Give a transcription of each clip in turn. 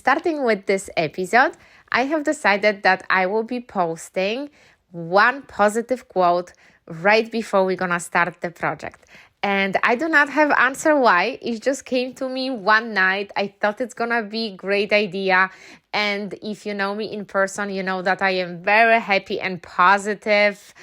starting with this episode, I have decided that I will be posting one positive quote right before we're gonna start the project. And I do not have answer why. It just came to me one night. I thought it's gonna be great idea. And if you know me in person, you know that I am very happy and positive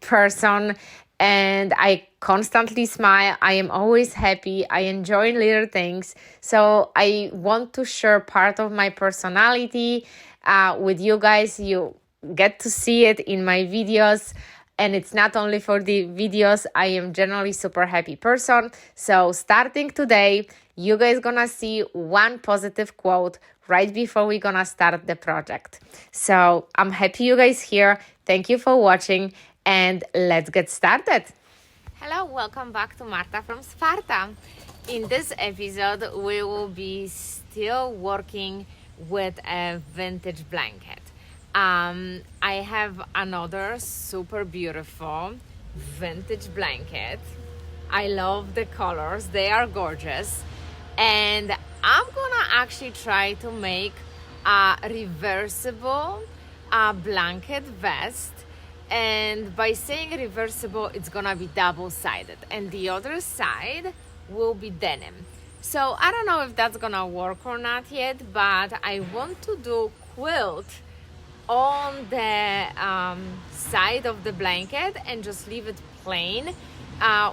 person, and I constantly smile. I am always happy. I enjoy little things. So I want to share part of my personality with you guys. You get to see it in my videos. And it's not only for the videos. I am generally super happy person. So starting today, you guys gonna see one positive quote right before we're gonna start the project. So I'm happy you guys here. Thank you for watching, and let's get started. Hello, welcome back to Marta from Sparta. In this episode, we will be still working with a vintage blanket. I have another super beautiful vintage blanket. I love the colors, they are gorgeous. And I'm gonna actually try to make a reversible blanket vest. And by saying reversible, it's gonna be double-sided. And the other side will be denim. So I don't know if that's gonna work or not yet, but I want to do quilt on the side of the blanket and just leave it plain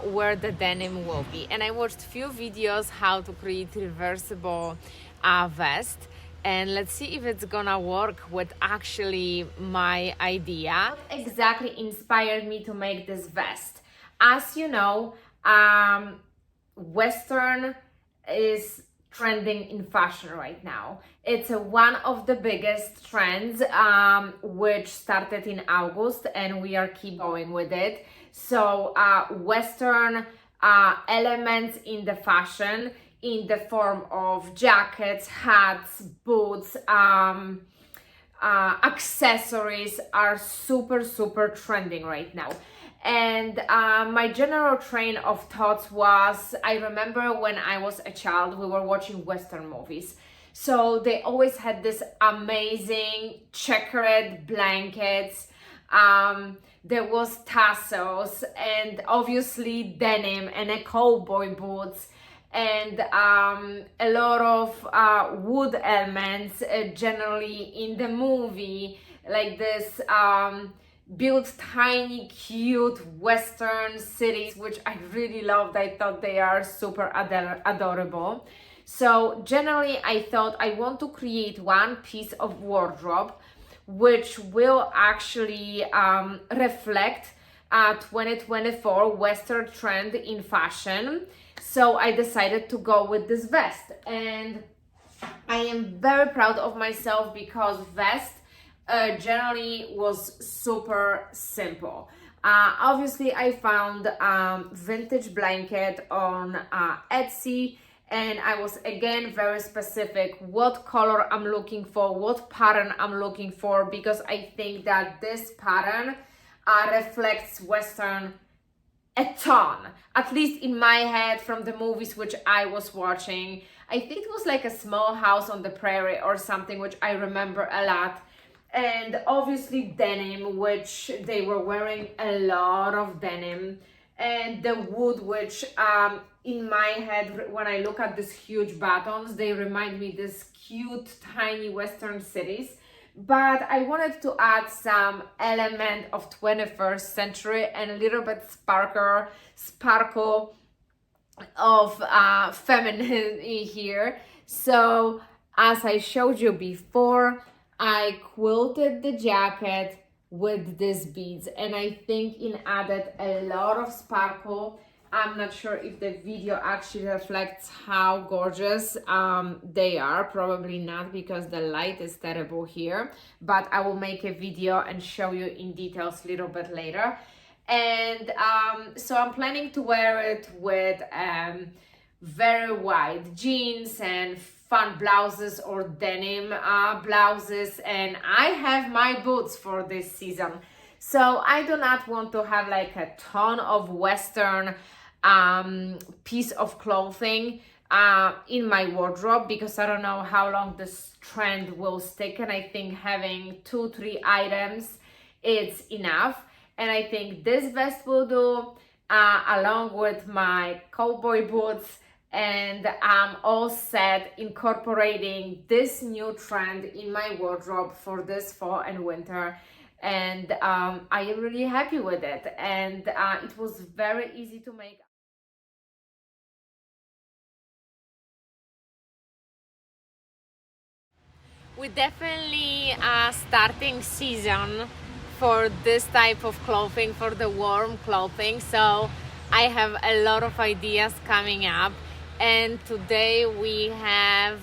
where the denim will be. And I watched few videos how to create reversible vest, and let's see if it's gonna work with actually my idea. What exactly inspired me to make this vest? As you know, Western is trending in fashion right now. It's one of the biggest trends, which started in August, and we are keep going with it. So Western elements in the fashion in the form of jackets, hats, boots, accessories are super trending right now. And my general train of thoughts was, I remember when I was a child, we were watching Western movies. So they always had this amazing checkered blankets. There was tassels and obviously denim and a cowboy boots and a lot of wood elements generally in the movie, like this built tiny cute Western cities, which I really loved. I thought they are super adorable. So generally I thought I want to create one piece of wardrobe which will actually reflect 2024 Western trend in fashion. So I decided to go with this vest, and I am very proud of myself because vest generally was super simple. Obviously I found vintage blanket on Etsy, and I was again very specific what color I'm looking for, what pattern I'm looking for, because I think that this pattern reflects Western a ton, at least in my head from the movies which I was watching. I think it was like a Small House on the Prairie or something, which I remember a lot. And obviously denim, which they were wearing a lot of denim, and the wood, which in my head, when I look at these huge buttons, they remind me this cute tiny Western cities. But I wanted to add some element of 21st century and a little bit sparkle of feminine here. So as I showed you before, I quilted the jacket with these beads, and I think it added a lot of sparkle. I'm not sure if the video actually reflects how gorgeous they are. Probably not, because the light is terrible here, but I will make a video and show you in details a little bit later. And so I'm planning to wear it with very wide jeans and fun blouses or denim blouses, and I have my boots for this season. So I do not want to have like a ton of Western piece of clothing in my wardrobe, because I don't know how long this trend will stick, and I think having 2-3 items it's enough. And I think this vest will do, along with my cowboy boots, and I'm all set incorporating this new trend in my wardrobe for this fall and winter. And I am really happy with it, and it was very easy to make. We definitely are starting season for this type of clothing, for the warm clothing. So I have a lot of ideas coming up, and today we have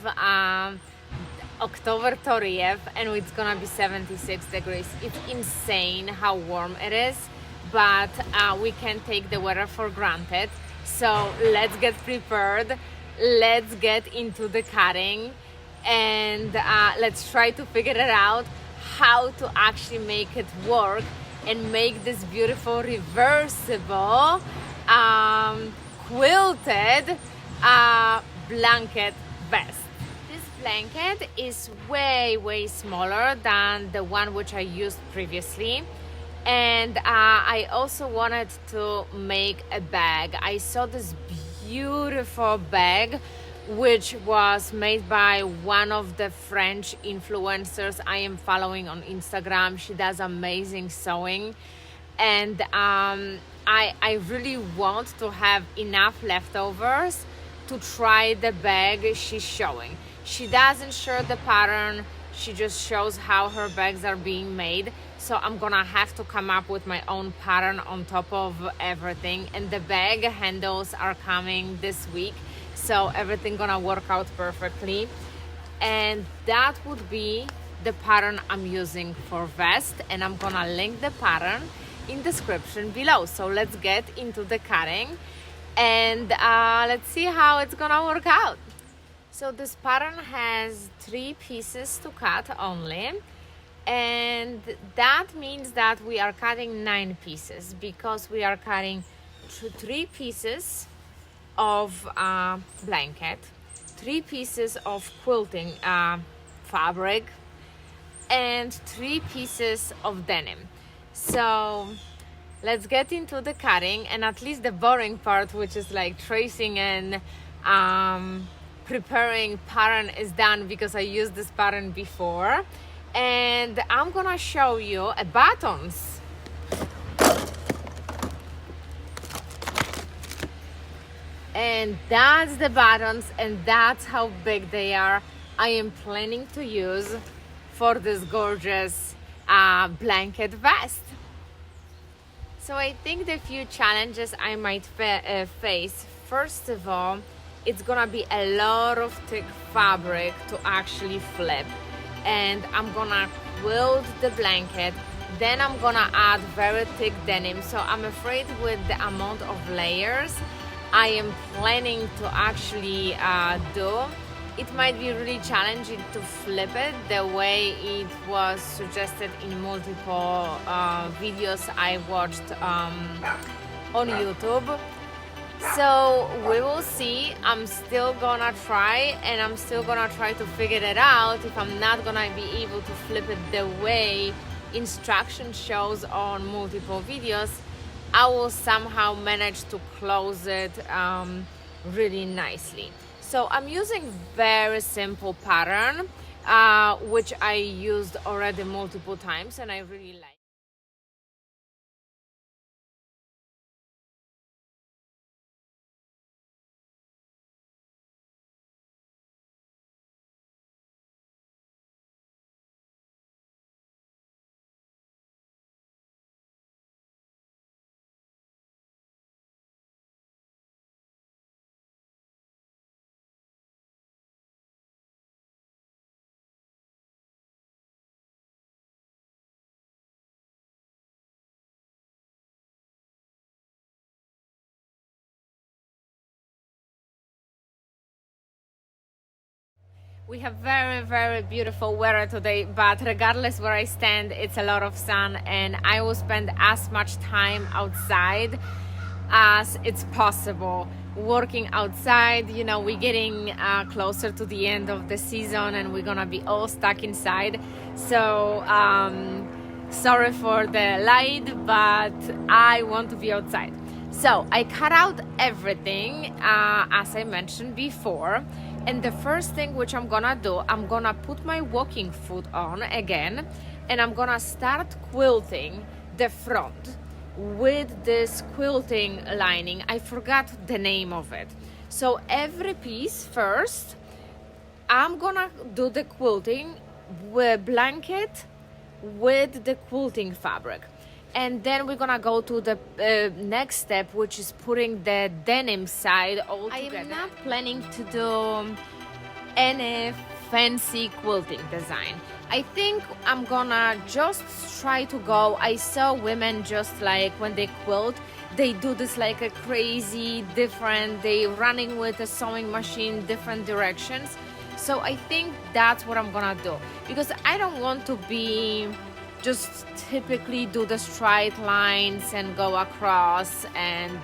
October 30th, and it's gonna be 76 degrees. It's insane how warm it is, but we can't take the weather for granted. So let's get prepared. Let's get into the cutting, and let's try to figure it out how to actually make it work and make this beautiful reversible quilted blanket vest. This blanket is way smaller than the one which I used previously, and I also wanted to make a bag. I saw this beautiful bag which was made by one of the French influencers I am following on Instagram. She does amazing sewing, and I really want to have enough leftovers to try the bag she's showing. She doesn't show the pattern, she just shows how her bags are being made. So I'm gonna have to come up with my own pattern on top of everything, and the bag handles are coming this week, so everything gonna work out perfectly. And that would be the pattern I'm using for vest, and I'm gonna link the pattern in description below. So let's get into the cutting, and let's see how it's gonna work out. So this pattern has 3 pieces to cut only, and that means that we are cutting 9 pieces, because we are cutting 3 pieces of blanket, 3 pieces of quilting fabric, and 3 pieces of denim. So let's get into the cutting, and at least the boring part, which is like tracing and preparing pattern, is done, because I used this pattern before. And I'm gonna show you buttons. And that's the buttons, and that's how big they are. I am planning to use for this gorgeous blanket vest. So I think the few challenges I might face, first of all, it's gonna be a lot of thick fabric to actually flip, and I'm gonna quilt the blanket, then I'm gonna add very thick denim. So I'm afraid with the amount of layers I am planning to actually do, it might be really challenging to flip it the way it was suggested in multiple videos I watched on YouTube. So we will see. I'm still gonna try, and I'm still gonna try to figure it out. If I'm not gonna be able to flip it the way instruction shows on multiple videos, I will somehow manage to close it really nicely. So I'm using very simple pattern, which I used already multiple times, and I really like. We have very beautiful weather today, but regardless where I stand, it's a lot of sun, and I will spend as much time outside as it's possible. working outside. You know, we're getting closer to the end of the season and we're gonna be all stuck inside. So sorry for the light, but I want to be outside. So I cut out everything as I mentioned before, and the first thing which I'm gonna do, I'm gonna put my walking foot on again, and I'm gonna start quilting the front with this quilting lining. I forgot the name of it. So every piece first, I'm gonna do the quilting with blanket with the quilting fabric, and then we're gonna go to the next step, which is putting the denim side all together. I am not planning to do any fancy quilting design. I think I'm gonna just try to go. I saw women just like when they quilt, they do this like a crazy different, they running with a sewing machine different directions. So I think that's what I'm gonna do, because I don't want to be just typically do the straight lines and go across and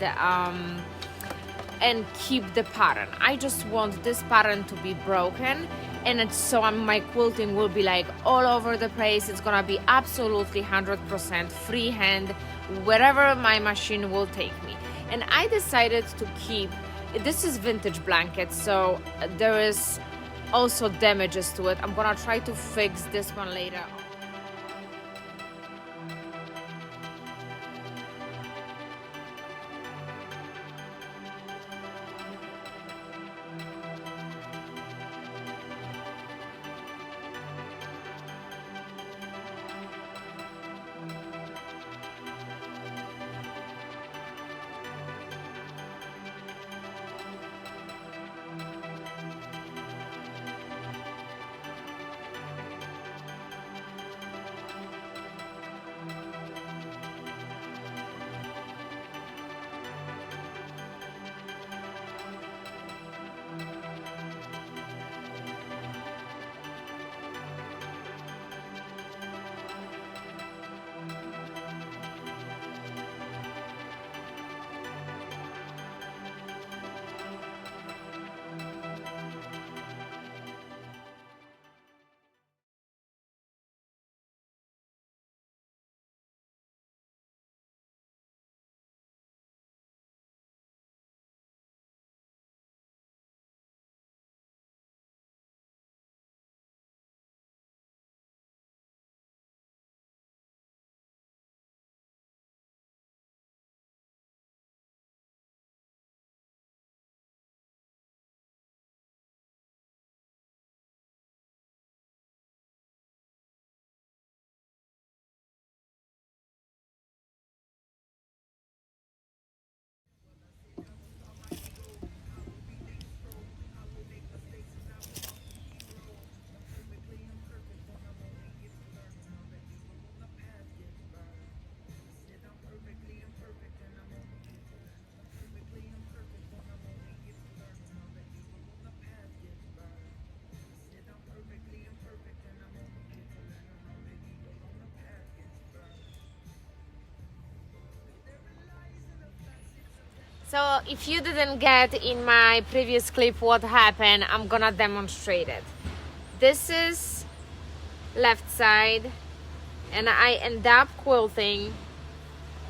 keep the pattern. I just want this pattern to be broken, and so my quilting will be like all over the place. It's gonna be absolutely 100% freehand wherever my machine will take me. And I decided to keep, this is vintage blanket, so there is also damages to it. I'm gonna try to fix this one later on. So if you didn't get in my previous clip what happened, I'm gonna demonstrate it. This is left side, and I end up quilting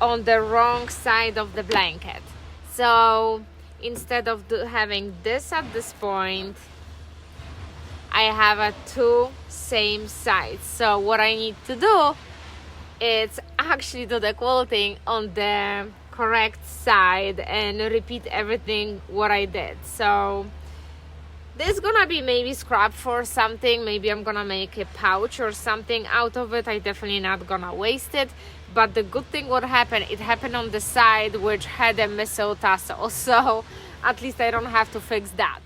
on the wrong side of the blanket. So instead of having this at this point, I have a two same sides. So what I need to do is actually do the quilting on the correct side and repeat everything what I did. So this is gonna be maybe scrap for something. Maybe I'm gonna make a pouch or something out of it. I definitely not gonna waste it. But the good thing what happened, it happened on the side which had a missile tassel, so at least I don't have to fix that.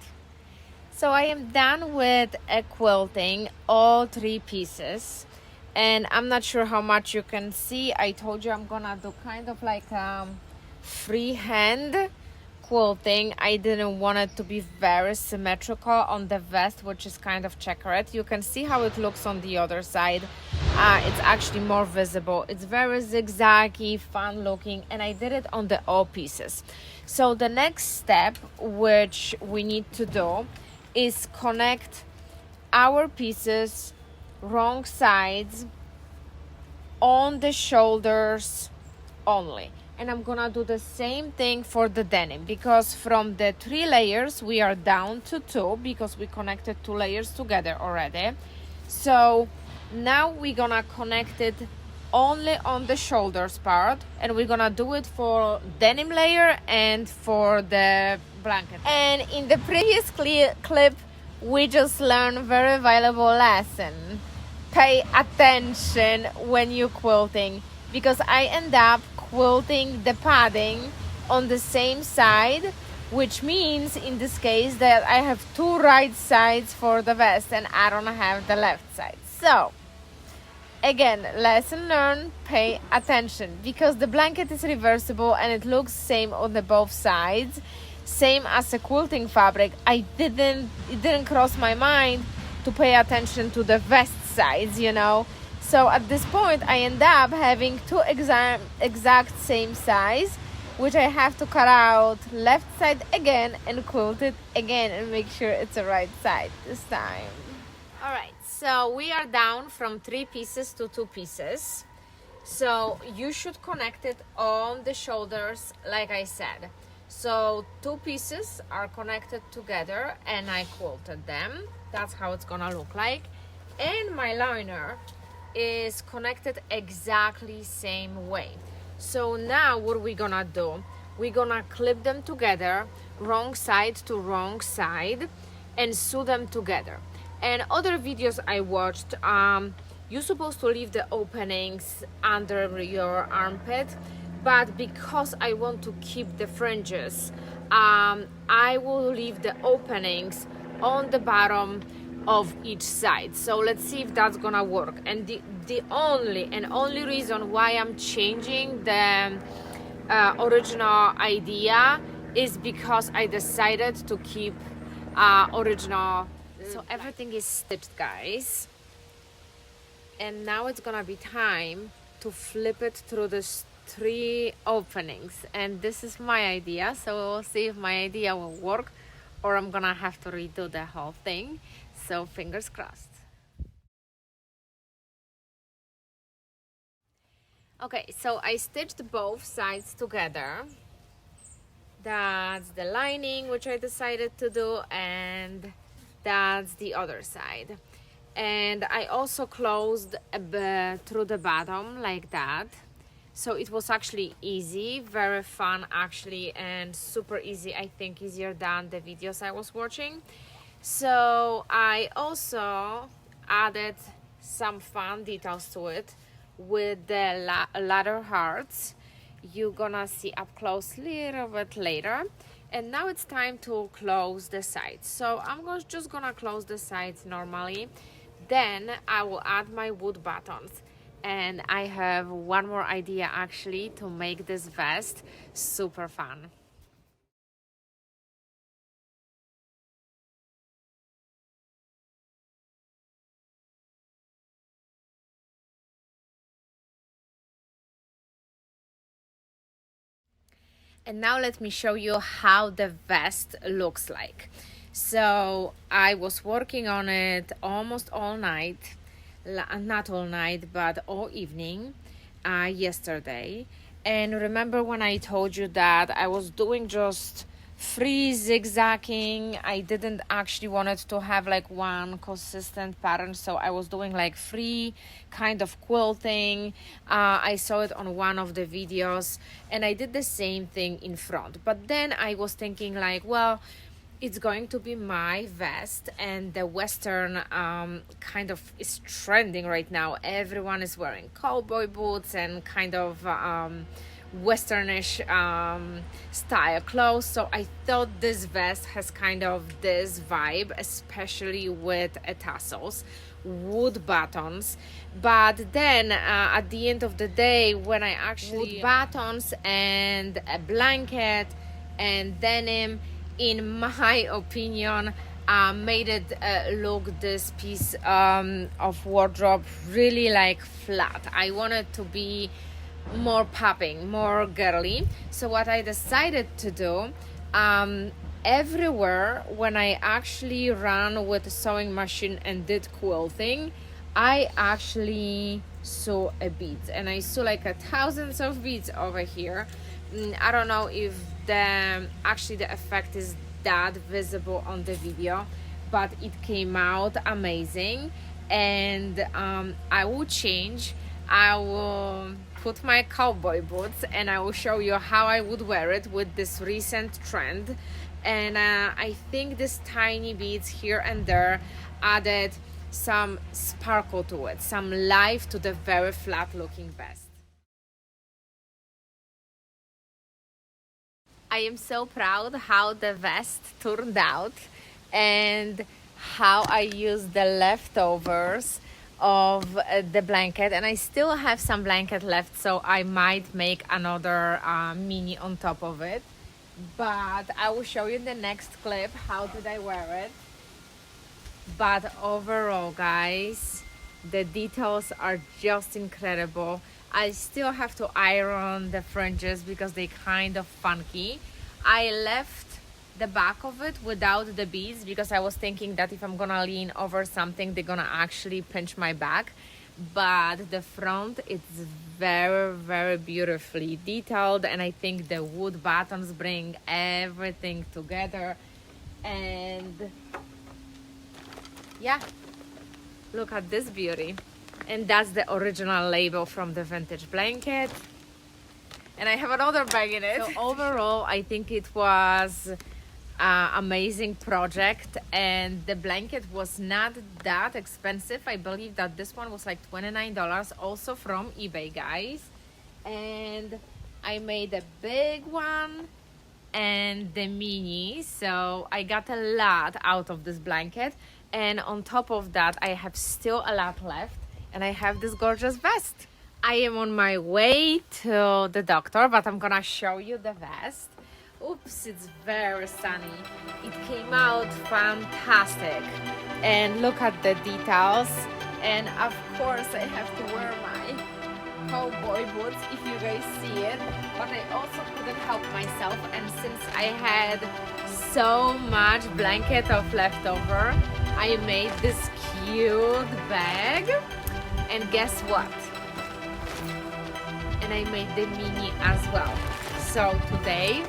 So I am done with quilting all three pieces, and I'm not sure how much you can see. I told you I'm gonna do kind of like freehand quilting. I didn't want it to be very symmetrical on the vest, which is kind of checkered. You can see how it looks on the other side. it's actually more visible. It's very zigzaggy, fun looking, and I did it on the all pieces. So the next step which we need to do is connect our pieces wrong sides on the shoulders only. And I'm gonna do the same thing for the denim, because from the 3 layers we are down to 2 because we connected 2 layers together already. So now we're gonna connect it only on the shoulders part, and we're gonna do it for denim layer and for the blanket. And in the previous clip we just learned very valuable lesson: pay attention when you're quilting, because I end up quilting the padding on the same side, which means in this case that I have 2 right sides for the vest and I don't have the left side. So again, lesson learned, pay attention, because the blanket is reversible and it looks same on the both sides, same as a quilting fabric. It didn't cross my mind to pay attention to the vest sides, you know. So at this point I end up having 2 exact same size, which I have to cut out left side again and quilt it again and make sure it's the right side this time. All right, so we are down from 3 pieces to 2 pieces. So you should connect it on the shoulders like I said. So 2 pieces are connected together and I quilted them. That's how it's gonna look like. And my liner is connected exactly same way. So now what we're gonna do, we're gonna clip them together, wrong side to wrong side, and sew them together. And other videos I watched, you're supposed to leave the openings under your armpit, but because I want to keep the fringes, I will leave the openings on the bottom of each side. So let's see if that's gonna work. And the only reason why I'm changing the original idea is because I decided to keep original. So everything is stitched, guys, and now it's gonna be time to flip it through the 3 openings, and this is my idea, so we'll see if my idea will work or I'm gonna have to redo the whole thing. So fingers crossed. Okay, so I stitched both sides together. That's the lining which I decided to do, and that's the other side. And I also closed through the bottom like that. So it was actually easy, very fun actually, and super easy. I think easier than the videos I was watching. So I also added some fun details to it with the ladder hearts. You're gonna see up close a little bit later. And now it's time to close the sides. So I'm just gonna close the sides normally. Then I will add my wood buttons. And I have one more idea actually to make this vest super fun. And now let me show you how the vest looks like. So I was working on it almost all night, not all night, but all evening yesterday. And remember when I told you that I was doing just free zigzagging? I didn't actually wanted to have like one consistent pattern, so I was doing like free kind of quilting. I saw it on one of the videos and I did the same thing in front, but then I was thinking like, well, it's going to be my vest, and the Western kind of is trending right now. Everyone is wearing cowboy boots and kind of Westernish style clothes. So I thought this vest has kind of this vibe, especially with tassels, wood buttons. But then at the end of the day, when I actually wood buttons and a blanket and denim, in my opinion, made it look this piece of wardrobe really like flat. I wanted to be more popping, more girly. So what I decided to do, everywhere when I actually ran with a sewing machine and did quilting, I actually sew a bead, and I sew like thousands of beads over here. I don't know if the effect is that visible on the video, but it came out amazing. And I will change. I will put my cowboy boots and I will show you how I would wear it with this recent trend. And I think these tiny beads here and there added some sparkle to it, some life to the very flat looking vest. I am so proud how the vest turned out and how I used the leftovers of the blanket, and I still have some blanket left, so I might make another mini on top of it, but I will show you in the next clip how did I wear it. But overall, guys, the details are just incredible. I still have to iron the fringes because they kind of funky. I left the back of it without the beads because I was thinking that if I'm gonna lean over something, they're gonna actually pinch my back. But the front, it's very, very beautifully detailed, and I think the wood buttons bring everything together. And yeah, look at this beauty. And that's the original label from the vintage blanket. And I have another bag in it. So overall, I think it was an amazing project, and the blanket was not that expensive. I believe that this one was like $29, also from eBay, guys. And I made a big one and the mini, so I got a lot out of this blanket. And on top of that, I have still a lot left, and I have this gorgeous vest. I am on my way to the doctor, but I'm gonna show you the vest. Oops, it's very sunny. It came out fantastic. And look at the details. And of course, I have to wear my cowboy boots if you guys see it, but I also couldn't help myself, and since I had so much blanket of leftover, I made this cute bag. And guess what? And I made the mini as well. So today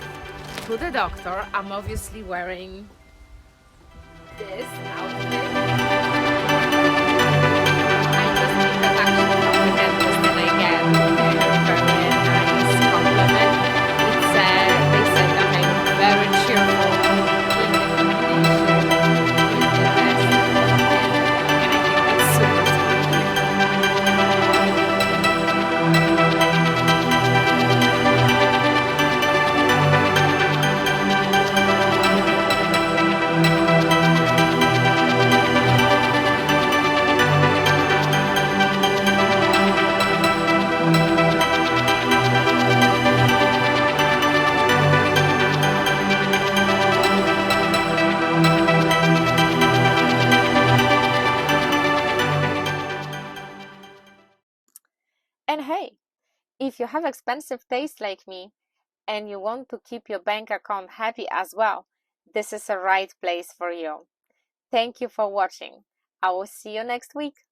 to the doctor, I'm obviously wearing this outfit. And hey, if you have expensive taste like me and you want to keep your bank account happy as well, this is the right place for you. Thank you for watching. I will see you next week.